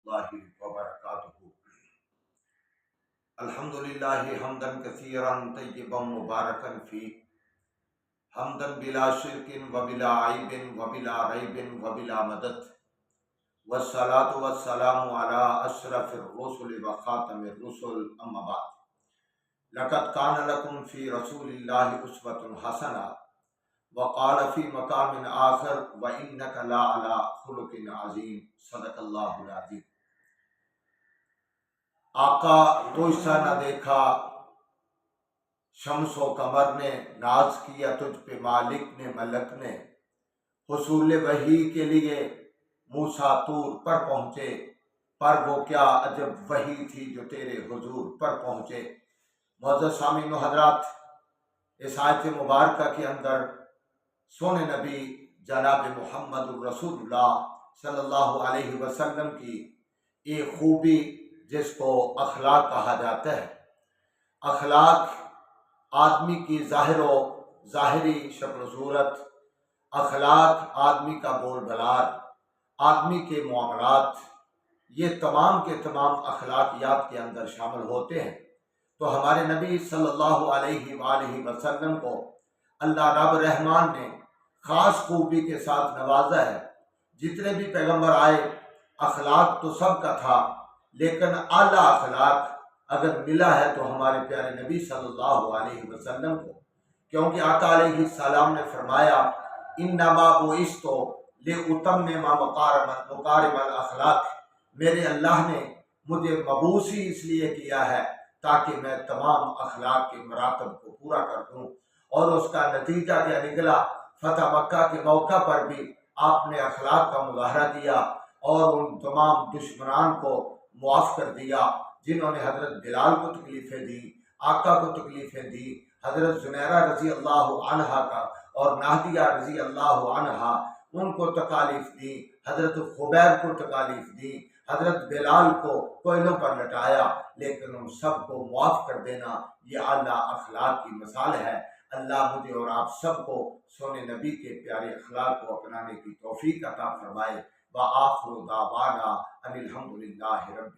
اللہ وبرکاتہ۔ الحمدللہ حمدا کثیرا طیبا مبارکا فیہ، حمدا بلا شرک وبلا عیب وبلا ریب وبلا مدد، والصلاة والسلام علی اشرف الرسل وخاتم الرسل، اما بعد۔ لقد کان لکم فی رسول اللہ اسوۃ حسنہ، وقال فی مقام آخر وإنک لعلی خلق عظیم، صدق اللہ العظیم۔ آقا تو ایسا نہ دیکھا شمس و قمر نے، ناز کیا تجھ پہ مالک نے ملک نے، حصول وحی کے لیے موسیٰ طور پر پہنچے، پر وہ کیا عجب وحی تھی جو تیرے حضور پر پہنچے۔ معزز سامعین و حضرات، اس آیت مبارکہ کے اندر سونے نبی جناب محمد الرسول اللہ صلی اللہ علیہ وسلم کی ایک خوبی جس کو اخلاق کہا جاتا ہے۔ اخلاق آدمی کی ظاہری شکل و صورت، اخلاق آدمی کا بول بلاد، آدمی کے معاملات، یہ تمام کے تمام اخلاقیات کے اندر شامل ہوتے ہیں۔ تو ہمارے نبی صلی اللہ علیہ وآلہ وسلم کو اللہ رب رحمان نے خاص خوبی کے ساتھ نوازا ہے۔ جتنے بھی پیغمبر آئے اخلاق تو سب کا تھا، لیکن اعلیٰ اخلاق اگر ملا ہے تو ہمارے پیارے نبی صلی اللہ علیہ وسلم کو، کیونکہ آقا علیہ السلام نے فرمایا انما بعثت لأتمم مکارم الاخلاق، میرے اللہ نے مجھے مبعوث ہی اس لیے کیا ہے تاکہ میں تمام اخلاق کے مراتب کو پورا کر دوں۔ اور اس کا نتیجہ کیا نکلا؟ فتح مکہ کے موقع پر بھی آپ نے اخلاق کا مظاہرہ کیا اور ان تمام دشمنان کو معاف کر دیا جنہوں نے حضرت بلال کو تکلیفیں دی، آقا کو تکلیفیں دی، حضرت زنیرہ رضی اللہ عنہا کا اور نہدیہ رضی اللہ عنہا ان کو تکالیف دی، حضرت خبیب کو تکالیف دی، حضرت بلال کو کوئلوں پر لٹایا، لیکن ان سب کو معاف کر دینا یہ اعلیٰ اخلاق کی مثال ہے۔ اللہ مجھے اور آپ سب کو سونے نبی کے پیارے اخلاق کو اپنانے کی توفیق عطا فرمائے۔ وآخر دعوانا ان الحمدللہ رب